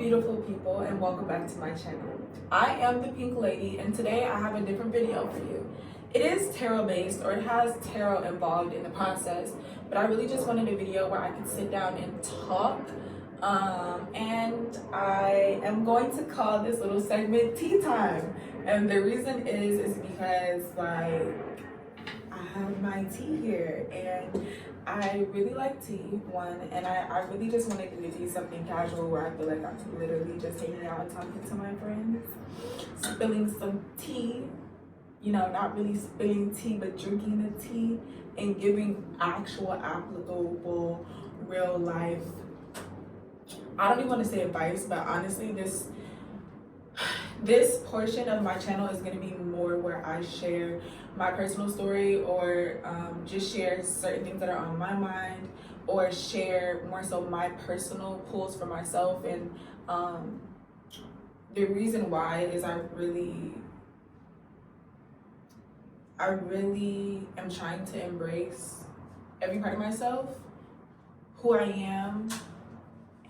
beautiful people, and welcome back to my channel. I am the Pink Lady, and today I have a different video for you. It is tarot based, or it has tarot involved in the process, but I really just wanted a video where I could sit down and talk. And I am going to call this little segment Tea Time. And the reason is because I have my tea here, and I really like tea, and I really just wanted it to be something casual where I feel like I'm literally just hanging out and talking to my friends, spilling some tea, not really spilling tea, but drinking the tea and giving actual applicable real life, I don't even want to say advice, but honestly, this portion of my channel is going to be more where I share my personal story, or just share certain things that are on my mind, or share more so my personal pulls for myself. And the reason why is I really am trying to embrace every part of myself, who I am,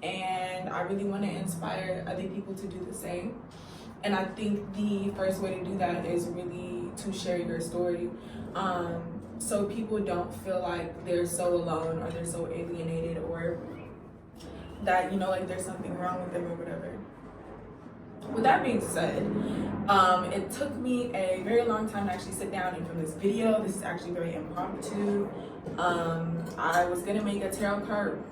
and I really want to inspire other people to do the same. And I think the first way to do that is really to share your story, so people don't feel like they're so alone, or they're so alienated, or that, like there's something wrong with them or whatever. With that being said, it took me a very long time to actually sit down and film this video. This is actually very impromptu. I was gonna make a tarot card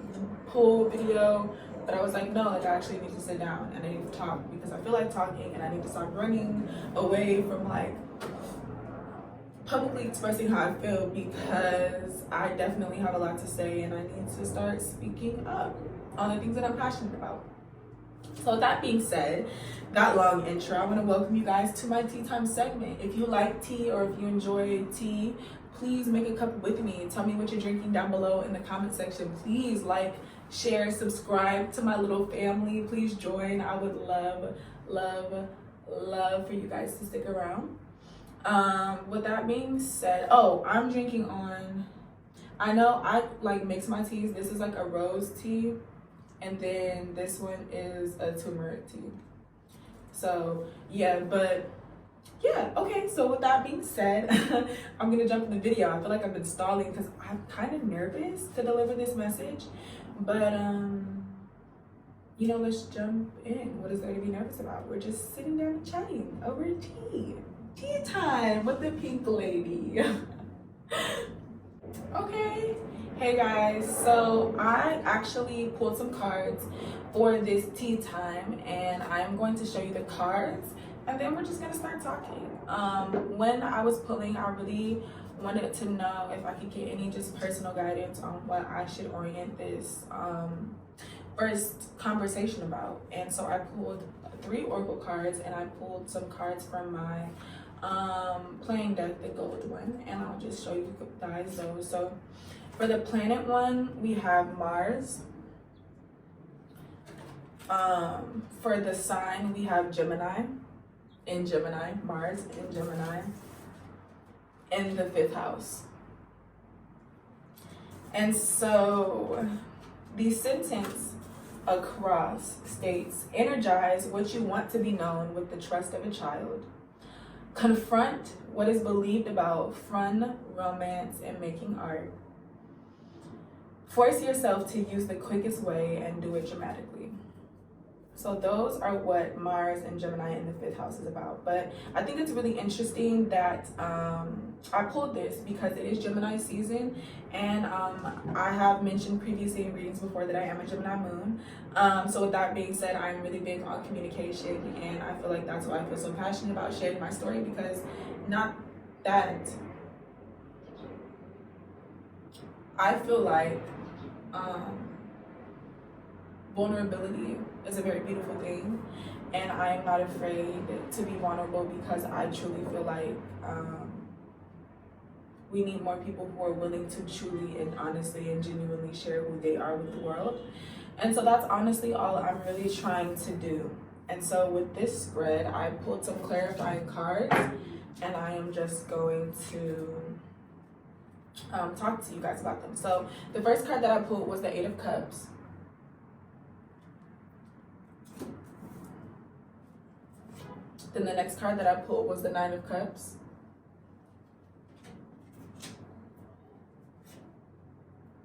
pull video, but I was like, no, I actually need to sit down and I need to talk, because I feel like talking, and I need to stop running away from publicly expressing how I feel, because I definitely have a lot to say, and I need to start speaking up on the things that I'm passionate about. So with that being said, that long intro, I want to welcome you guys to my tea time segment. If you like tea, or if you enjoy tea, please make a cup with me. Tell me what you're drinking down below in the comment section. Please like, share, subscribe to my little family. Please join. I would love for you guys to stick around. With that being said, I'm drinking on, I know I mix my teas. This is a rose tea, and then this one is a turmeric tea. So okay, so with that being said, I'm gonna jump in the video. I feel like I've been stalling because I'm kind of nervous to deliver this message, but let's jump in. What is there to be nervous about? We're just sitting down and chatting over tea time with the Pink Lady. Okay, hey guys, so I actually pulled some cards for this tea time, and I'm going to show you the cards, and then we're just gonna start talking. When I was pulling, I really wanted to know if I could get any just personal guidance on what I should orient this first conversation about. And so I pulled 3 oracle cards, and I pulled some cards from my playing deck, the gold one, and I'll just show you guys those. So for the planet one, we have Mars. For the sign, we have Gemini, Mars in Gemini, in the 5th house. And so the sentence across states, energize what you want to be known with the trust of a child. Confront what is believed about fun, romance, and making art. Force yourself to use the quickest way and do it dramatically. So those are what Mars and Gemini in the 5th house is about. But I think it's really interesting that I pulled this because it is Gemini season, and I have mentioned previously in readings before that I am a Gemini moon. So with that being said, I'm really big on communication, and I feel like that's why I feel so passionate about sharing my story, because I feel like vulnerability is a very beautiful thing, and I am not afraid to be vulnerable, because I truly feel like we need more people who are willing to truly and honestly and genuinely share who they are with the world. And so that's honestly all I'm really trying to do. And so with this spread, I pulled some clarifying cards, and I am just going to talk to you guys about them. So the first card that I pulled was the 8 of Cups. Then the next card that I pulled was the Nine of Cups.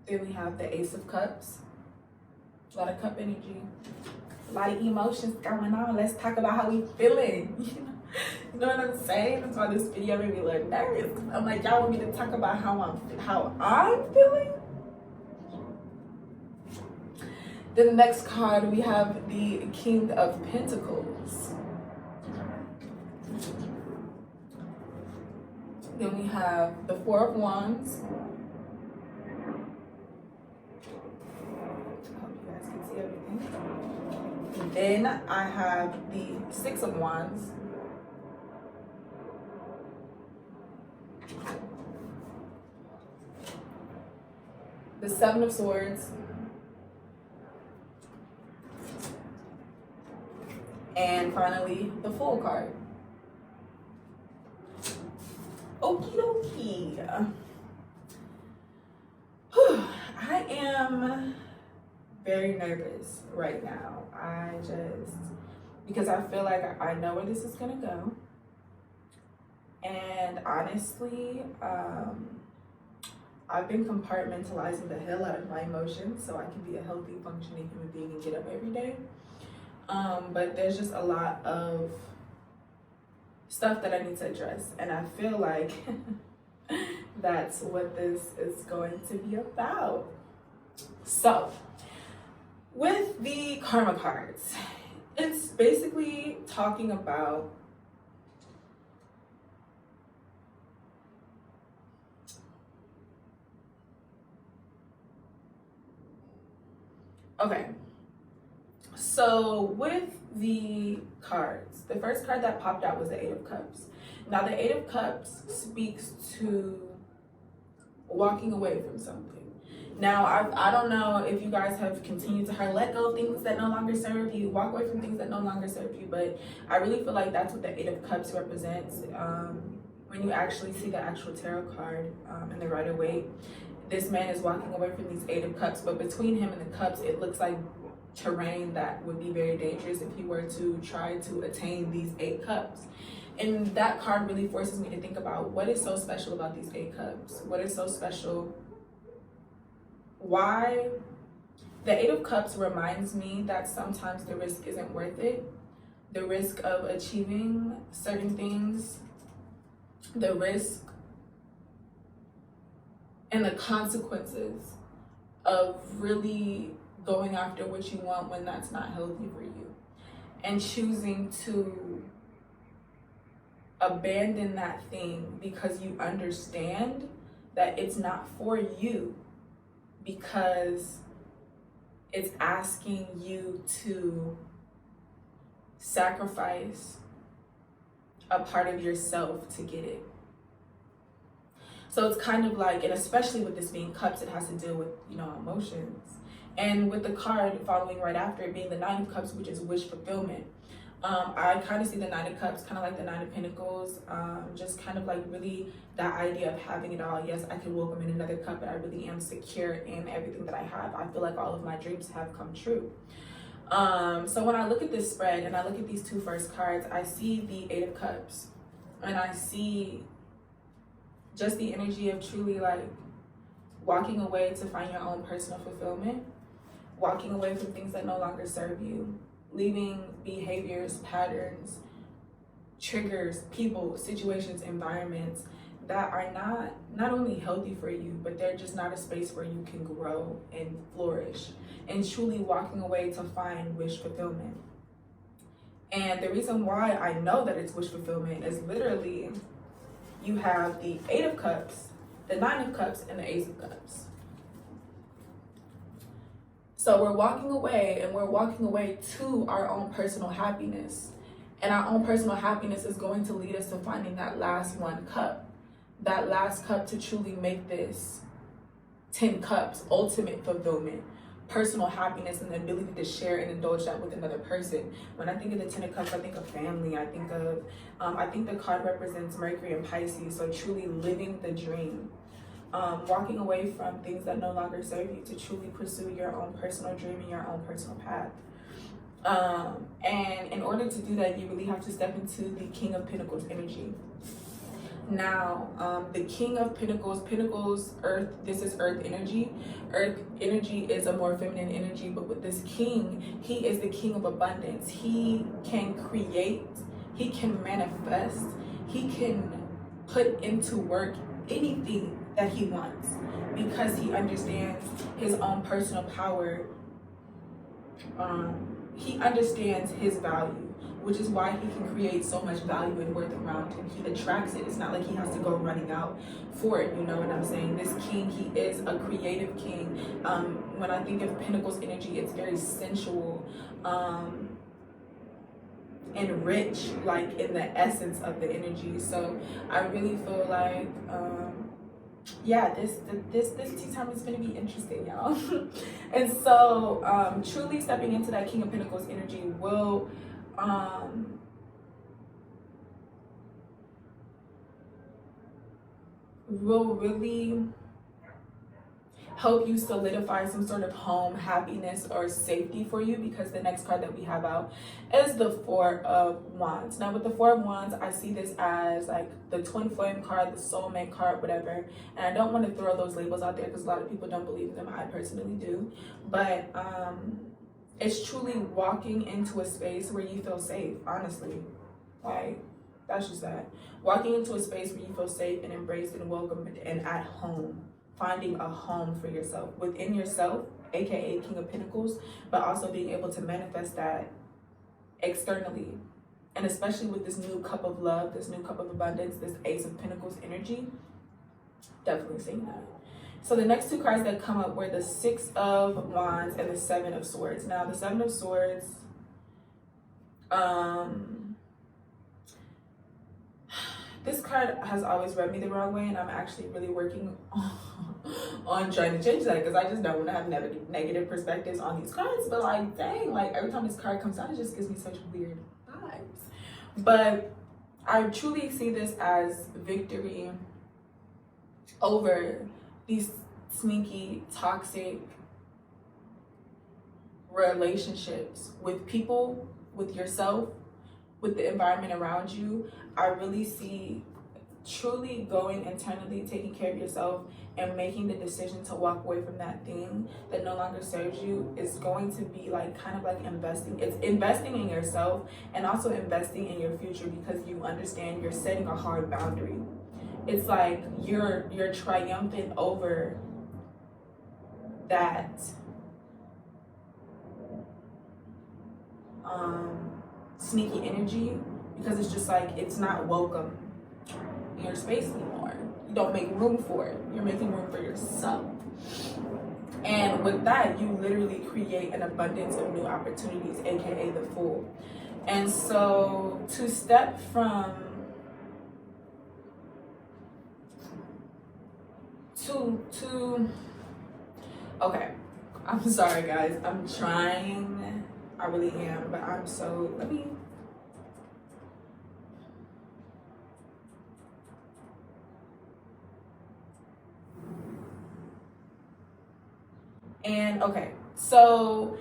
Then we have the Ace of Cups. A lot of cup energy. A lot of emotions going on. Let's talk about how we feeling. You know what I'm saying? That's why this video made me a little nervous. I'm like, y'all want me to talk about how I'm feeling? Then the next card, we have the King of Pentacles. Then we have the Four of Wands. I hope you guys can see everything. And then I have the Six of Wands. The Seven of Swords. And finally, the Fool card. Okie dokie. I am very nervous right now. Because I feel like I know where this is gonna go. And honestly, I've been compartmentalizing the hell out of my emotions so I can be a healthy, functioning human being and get up every day. But there's just a lot of stuff that I need to address, and I feel like that's what this is going to be about. So, with the Karma cards, it's basically talking about okay. So with the cards, the first card that popped out was the Eight of Cups. Now the Eight of Cups speaks to walking away from something. Now I don't know if you guys have continued to let go of things that no longer serve you, walk away from things that no longer serve you, but I really feel like that's what the Eight of Cups represents. When you actually see the actual tarot card in the Rider-Waite, this man is walking away from these Eight of Cups, but between him and the cups, it looks like terrain that would be very dangerous if he were to try to attain these 8 cups. And that card really forces me to think about what is so special about these 8 cups. What is so special? Why? The Eight of Cups reminds me that sometimes the risk isn't worth it. The risk of achieving certain things, the risk and the consequences of really going after what you want when that's not healthy for you, and choosing to abandon that thing because you understand that it's not for you, because it's asking you to sacrifice a part of yourself to get it. So it's kind of like, and especially with this being cups, it has to deal with, emotions. And with the card following right after it being the Nine of Cups, which is wish fulfillment, I kind of see the Nine of Cups kind of like the Nine of Pentacles, just kind of like really that idea of having it all. Yes, I can welcome in another cup, but I really am secure in everything that I have. I feel like all of my dreams have come true. So when I look at this spread and I look at these 2 first cards, I see the Eight of Cups, and I see just the energy of truly like walking away to find your own personal fulfillment, walking away from things that no longer serve you, leaving behaviors, patterns, triggers, people, situations, environments that are not only healthy for you, but they're just not a space where you can grow and flourish, and truly walking away to find wish fulfillment. And the reason why I know that it's wish fulfillment is literally you have the Eight of Cups, the Nine of Cups, and the Ace of Cups. So we're walking away, and we're walking away to our own personal happiness. And our own personal happiness is going to lead us to finding that last one cup. That last cup to truly make this 10 cups, ultimate fulfillment, personal happiness, and the ability to share and indulge that with another person. When I think of the 10 of Cups, I think of family. I think the card represents Mercury and Pisces. So truly living the dream. Walking away from things that no longer serve you to truly pursue your own personal dream and your own personal path. And in order to do that, you really have to step into the King of Pentacles energy. Now, the King of Pentacles, Earth, this is Earth energy. Earth energy is a more feminine energy, but with this King, he is the King of abundance. He can create, he can manifest, he can put into work anything that he wants because he understands his own personal power. He understands his value, which is why he can create so much value and worth around him. He attracts it. It's not like he has to go running out for it, you know what I'm saying? This king, he is a creative king. When I think of Pentacles energy, it's very sensual and rich, like in the essence of the energy. So I really feel like yeah, this tea time is going to be interesting, y'all. And so truly stepping into that King of Pentacles energy will really help you solidify some sort of home, happiness, or safety for you, because the next card that we have out is the Four of Wands. Now with the Four of Wands, I see this as like the twin flame card, the soulmate card, whatever. And I don't want to throw those labels out there because a lot of people don't believe in them. I personally do. But it's truly walking into a space where you feel safe, honestly. Like, that's just that. Walking into a space where you feel safe and embraced and welcomed and at home. Finding a home for yourself, within yourself, aka King of Pentacles, but also being able to manifest that externally. And especially with this new cup of love, this new cup of abundance, this Ace of Pentacles energy, definitely seeing that. So the next two cards that come up were the Six of Wands and the Seven of Swords. Now the Seven of Swords, this card has always rubbed me the wrong way, and I'm actually really working on trying to change that because I just don't want to have negative perspectives on these cards. But like, dang, like every time this card comes out, it just gives me such weird vibes. But I truly see this as victory over these sneaky, toxic relationships with people, with yourself, with the environment around you. I really see truly going internally, taking care of yourself, and making the decision to walk away from that thing that no longer serves you is going to be like kind of like investing. It's investing in yourself and also investing in your future, because you understand you're setting a hard boundary. It's like you're triumphant over that sneaky energy, because it's just like it's not welcome in your space anymore. You don't make room for it. You're making room for yourself. And with that, you literally create an abundance of new opportunities, aka the Fool. And so to step from okay, I'm sorry guys, I'm trying, I really am, but I'm so, let me, and okay, so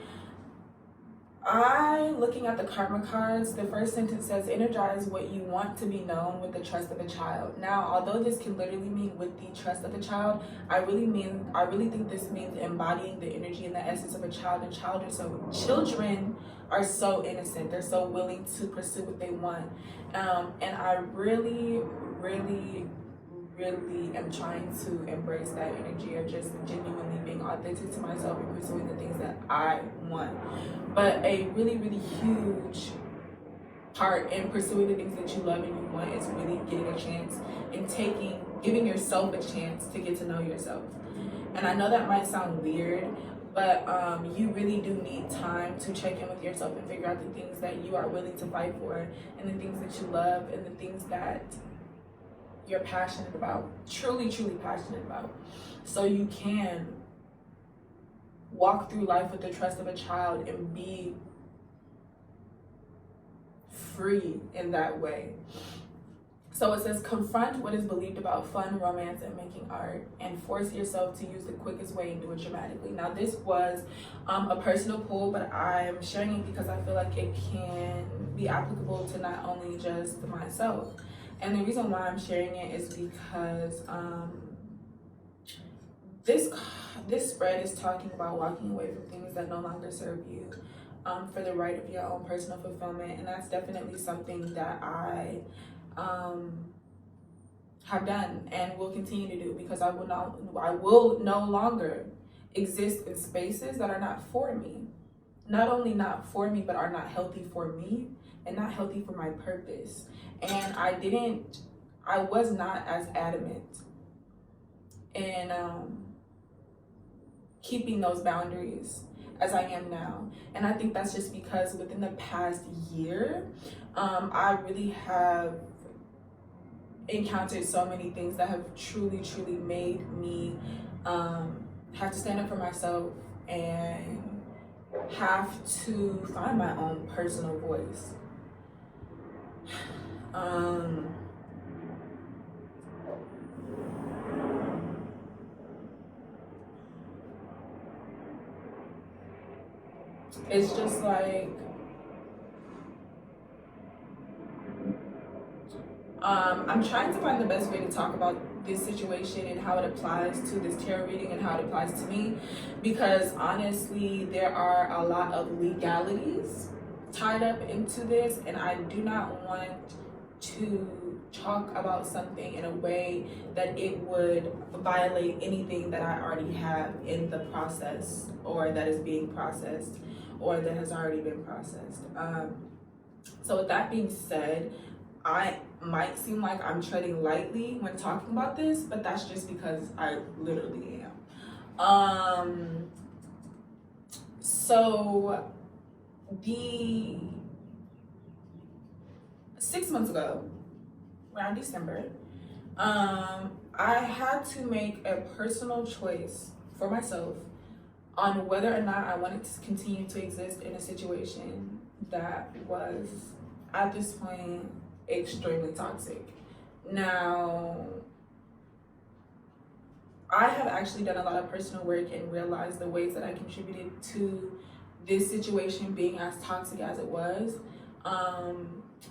looking at the karma cards, the first sentence says, energize what you want to be known with the trust of a child. Now, although this can literally mean with the trust of a child, I really think this means embodying the energy and the essence of a child. And children are so innocent. They're so willing to pursue what they want. And I really am trying to embrace that energy of just genuinely being authentic to myself and pursuing the things that I want. But a really huge part in pursuing the things that you love and you want is really getting a chance and giving yourself a chance to get to know yourself. And I know that might sound weird, but you really do need time to check in with yourself and figure out the things that you are willing to fight for, and the things that you love, and the things that you're passionate about, truly passionate about, so you can walk through life with the trust of a child and be free in that way. So it says, confront what is believed about fun, romance, and making art, and force yourself to use the quickest way and do it dramatically. Now, this was a personal poll, but I'm sharing it because I feel like it can be applicable to not only just myself. And the reason why I'm sharing it is because this spread is talking about walking away from things that no longer serve you, for the right of your own personal fulfillment, and that's definitely something that I have done and will continue to do, because I will no longer exist in spaces that are not for me. Not only not for me, but are not healthy for me and not healthy for my purpose. And I was not as adamant in keeping those boundaries as I am now. And I think that's just because within the past year, I really have encountered so many things that have truly made me have to stand up for myself and have to find my own personal voice. It's just like I'm trying to find the best way to talk about this situation and how it applies to this tarot reading and how it applies to me, because honestly there are a lot of legalities tied up into this, and I do not want to talk about something in a way that it would violate anything that I already have in the process, or that is being processed, or that has already been processed. So with that being said, I might seem like I'm treading lightly when talking about this, but that's just because I literally am. So the 6 months ago, around December, I had to make a personal choice for myself on whether or not I wanted to continue to exist in a situation that was, at this point, extremely toxic. Now, I have actually done a lot of personal work and realized the ways that I contributed to this situation being as toxic as it was.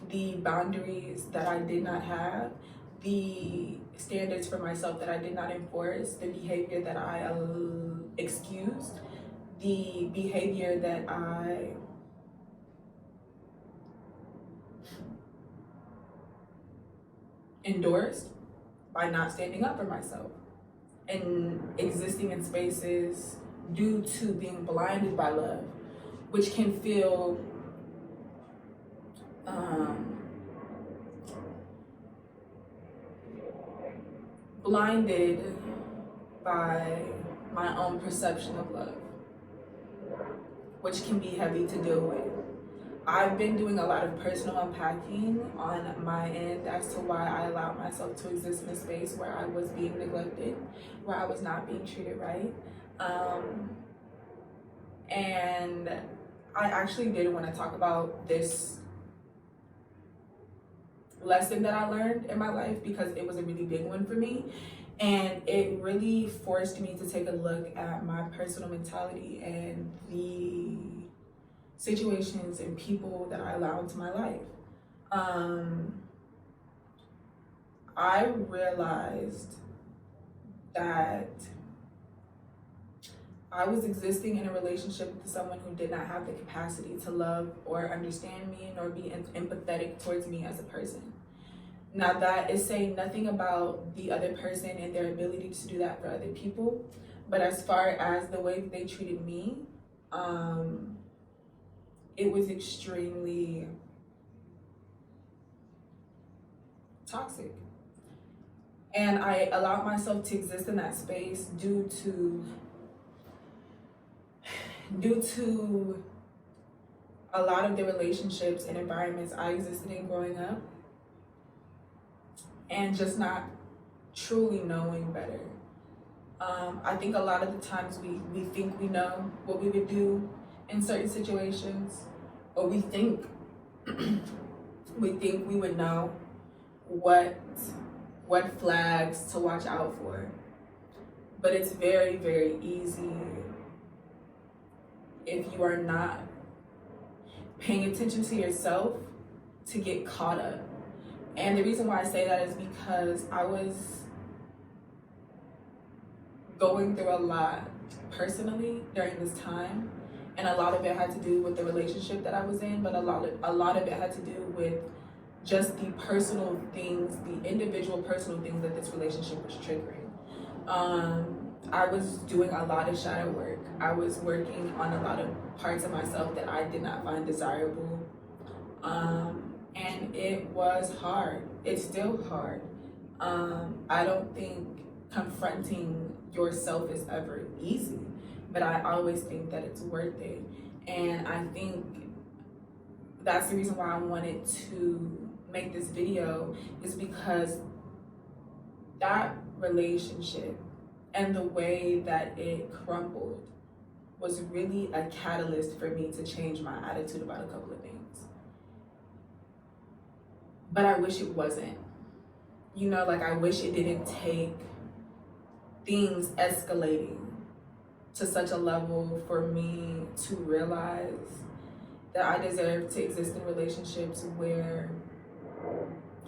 The boundaries that I did not have, the standards for myself that I did not enforce, the behavior that I excused, the behavior that I endorsed by not standing up for myself and existing in spaces due to being blinded by love, which can feel blinded by my own perception of love, which can be heavy to deal with. I've been doing a lot of personal unpacking on my end as to why I allowed myself to exist in a space where I was being neglected, where I was not being treated right. And I actually did want to talk about this lesson that I learned in my life, because it was a really big one for me, and it really forced me to take a look at my personal mentality and the situations and people that I allow into my life. I realized that I was existing in a relationship with someone who did not have the capacity to love or understand me, nor be empathetic towards me as a person. Now, that is saying nothing about the other person and their ability to do that for other people, but as far as the way that they treated me, it was extremely toxic. And I allowed myself to exist in that space due to a lot of the relationships and environments I existed in growing up, and just not truly knowing better. I think a lot of the times we think we know what we would do in certain situations, or we think we would know what flags to watch out for. But it's very, very easy if you are not paying attention to yourself to get caught up. And the reason why I say that is because I was going through a lot personally during this time, and a lot of it had to do with the relationship that I was in, but a lot of it had to do with just the personal things, the individual personal things that this relationship was triggering. I was doing a lot of shadow work. I was working on a lot of parts of myself that I did not find desirable. And it was hard. It's still hard. I don't think confronting yourself is ever easy, but I always think that it's worth it. And I think that's the reason why I wanted to make this video, is because that relationship and the way that it crumbled was really a catalyst for me to change my attitude about a couple of things. But I wish it wasn't. You know, like, I wish it didn't take things escalating to such a level for me to realize that I deserve to exist in relationships where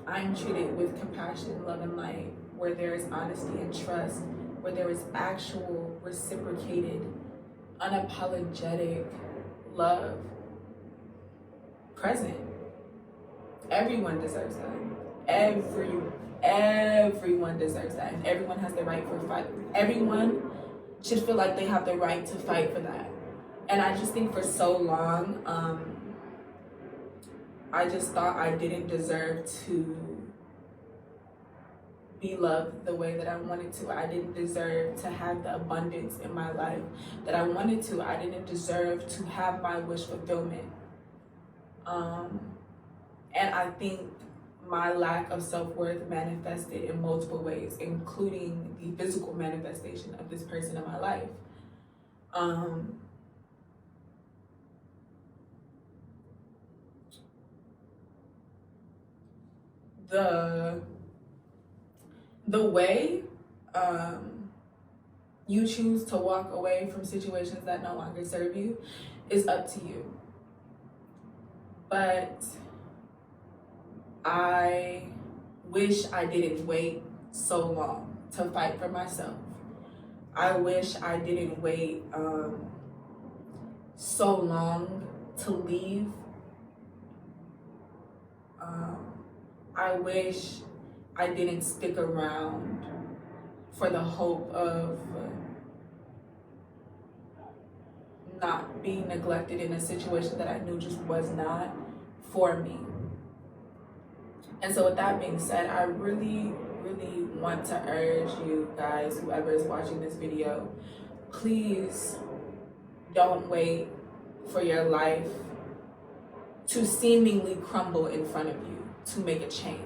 I'm treated with compassion, love, and light, where there is honesty and trust, where there is actual reciprocated, unapologetic love present. Everyone deserves that. Everyone deserves that, and everyone has the right for fight. Everyone should feel like they have the right to fight for that. And I just think for so long, I just thought I didn't deserve to be loved the way that I wanted to. I didn't deserve to have the abundance in my life that I wanted to. I didn't deserve to have my wish fulfillment. And I think my lack of self-worth manifested in multiple ways, including the physical manifestation of this person in my life. The way you choose to walk away from situations that no longer serve you is up to you. But I wish I didn't wait so long to fight for myself. I wish I didn't wait so long to leave. I wish I didn't stick around for the hope of not being neglected in a situation that I knew just was not for me. And so with that being said, I really, really want to urge you guys, whoever is watching this video, please don't wait for your life to seemingly crumble in front of you to make a change.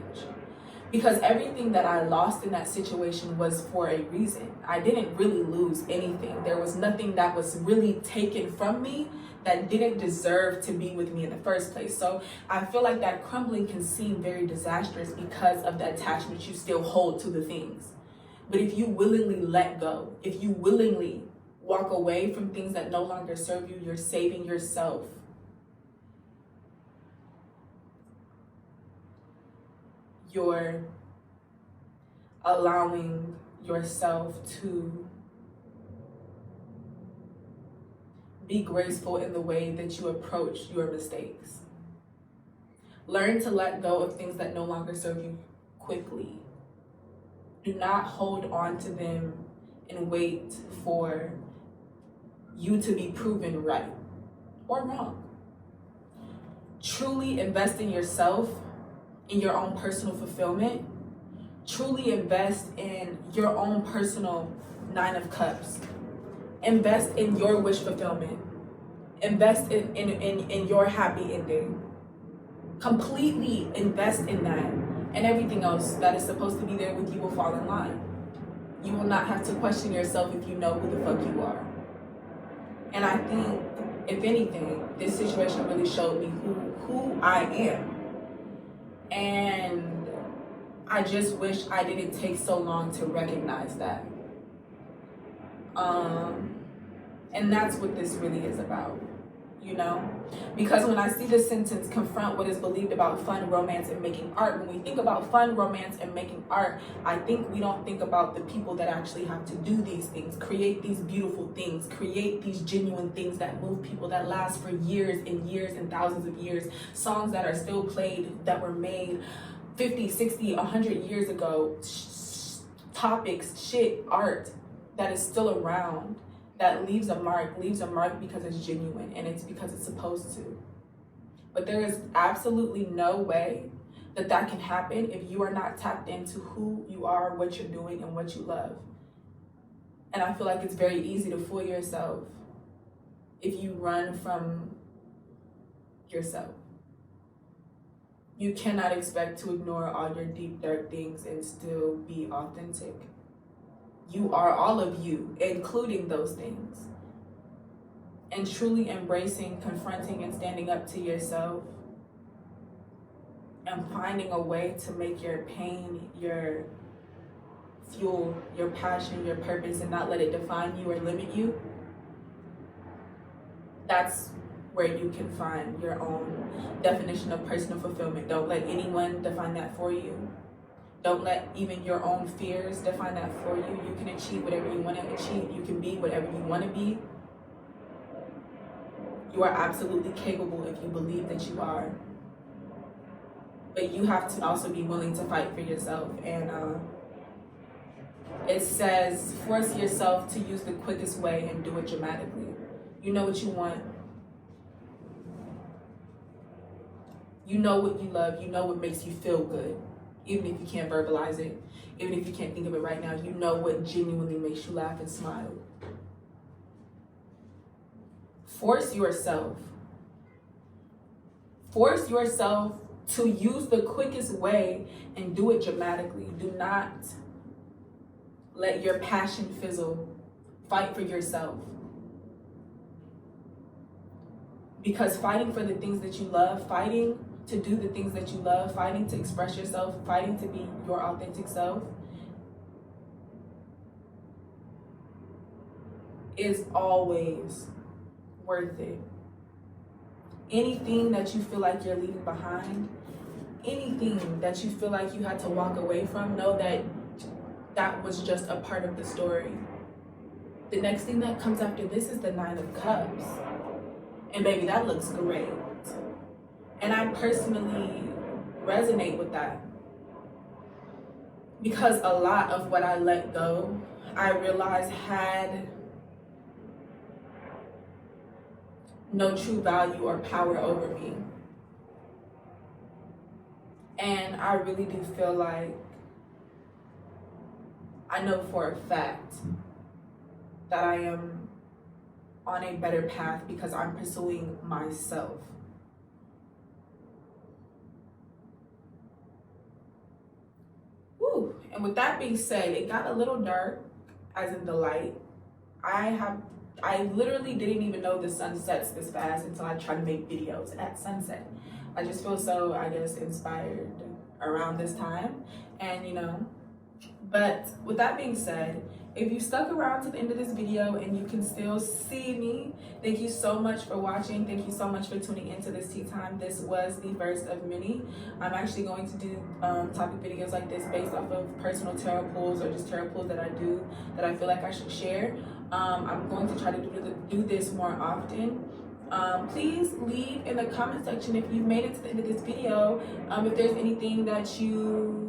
Because everything that I lost in that situation was for a reason. I didn't really lose anything. There was nothing that was really taken from me that didn't deserve to be with me in the first place. So I feel like that crumbling can seem very disastrous because of the attachment you still hold to the things. But if you willingly let go, if you willingly walk away from things that no longer serve you, you're saving yourself. You're allowing yourself to be graceful in the way that you approach your mistakes. Learn to let go of things that no longer serve you quickly. Do not hold on to them and wait for you to be proven right or wrong. Truly invest in yourself, in your own personal fulfillment. Truly invest in your own personal 9 of Cups. Invest in your wish fulfillment. Invest in your happy ending. Completely invest in that, and everything else that is supposed to be there with you will fall in line. You will not have to question yourself if you know who the fuck you are. And I think, if anything, this situation really showed me who I am. And I just wish I didn't take so long to recognize that. And that's what this really is about, you know? Because when I see the sentence, confront what is believed about fun, romance, and making art, when we think about fun, romance, and making art, I think we don't think about the people that actually have to do these things, create these beautiful things, create these genuine things that move people, that last for years and years and thousands of years, songs that are still played, that were made 50, 60, 100 years ago, topics, shit, art that is still around, that leaves a mark because it's genuine and it's because it's supposed to. But there is absolutely no way that that can happen if you are not tapped into who you are, what you're doing, and what you love. And I feel like it's very easy to fool yourself if you run from yourself. You cannot expect to ignore all your deep, dark things and still be authentic. You are all of you, including those things. And truly embracing, confronting, and standing up to yourself, and finding a way to make your pain your fuel, your passion, your purpose, and not let it define you or limit you. That's where you can find your own definition of personal fulfillment. Don't let anyone define that for you. Don't let even your own fears define that for you. You can achieve whatever you want to achieve. You can be whatever you want to be. You are absolutely capable if you believe that you are. But you have to also be willing to fight for yourself. And it says, force yourself to use the quickest way and do it dramatically. You know what you want. You know what you love. You know what makes you feel good. Even if you can't verbalize it, even if you can't think of it right now, you know what genuinely makes you laugh and smile. Force yourself. Force yourself to use the quickest way and do it dramatically. Do not let your passion fizzle. Fight for yourself. Because fighting for the things that you love, fighting to do the things that you love, fighting to express yourself, fighting to be your authentic self, is always worth it. Anything that you feel like you're leaving behind, anything that you feel like you had to walk away from, know that that was just a part of the story. The next thing that comes after this is the 9 of Cups. And baby, that looks great. And I personally resonate with that. Because a lot of what I let go, I realized had no true value or power over me. And I really do feel like, I know for a fact that I am on a better path because I'm pursuing myself. Woo. And with that being said, it got a little dark, as in the light. I literally didn't even know the sun sets this fast until I tried to make videos at sunset. I just feel so, I guess, inspired around this time. And, you know, but with that being said, if you stuck around to the end of this video and you can still see me, thank you so much for watching. Thank you so much for tuning into this tea time. This was the first of many. I'm actually going to do topic videos like this based off of personal tarot pulls or just tarot pulls that I do that I feel like I should share. I'm going to try to do this more often. Please leave in the comment section if you've made it to the end of this video, if there's anything that you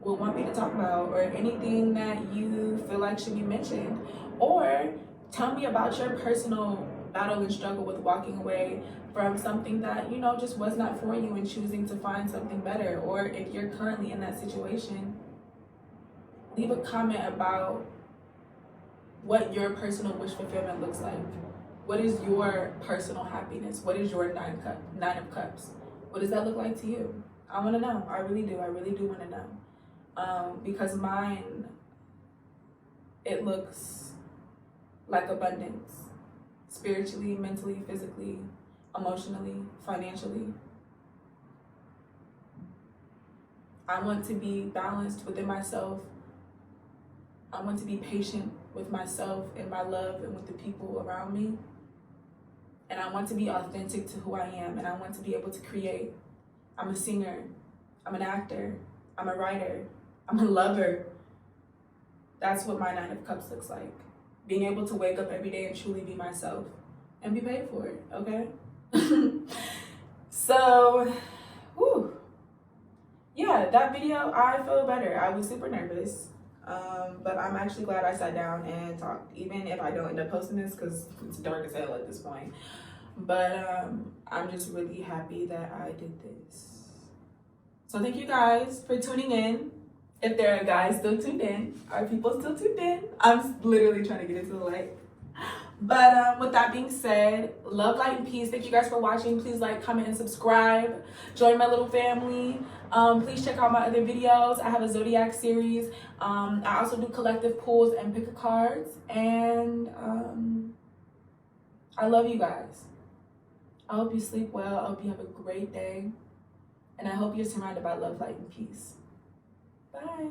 will want me to talk about, or anything that you feel like should be mentioned, or tell me about your personal battle and struggle with walking away from something that, you know, just was not for you and choosing to find something better. Or if you're currently in that situation, leave a comment about what your personal wish fulfillment looks like. What is your personal happiness? What is your 9 of Cups? What does that look like to you? I want to know. I really do want to know. Because mine, it looks like abundance, spiritually, mentally, physically, emotionally, financially. I want to be balanced within myself. I want to be patient with myself and my love and with the people around me. And I want to be authentic to who I am, and I want to be able to create. I'm a singer, I'm an actor, I'm a writer, I'm a lover. That's what my 9 of Cups looks like. Being able to wake up every day and truly be myself and be paid for it, okay? So, whew. Yeah, that video, I feel better. I was super nervous, but I'm actually glad I sat down and talked, even if I don't end up posting this because it's dark as hell at this point. But I'm just really happy that I did this. So thank you guys for tuning in. If there are guys still tuned in, are people still tuned in? I'm literally trying to get into the light. But with that being said, love, light, and peace. Thank you guys for watching. Please like, comment, and subscribe. Join my little family. Please check out my other videos. I have a Zodiac series. I also do collective pulls and pick a cards. And I love you guys. I hope you sleep well. I hope you have a great day. And I hope you're surrounded by love, light, and peace. Bye.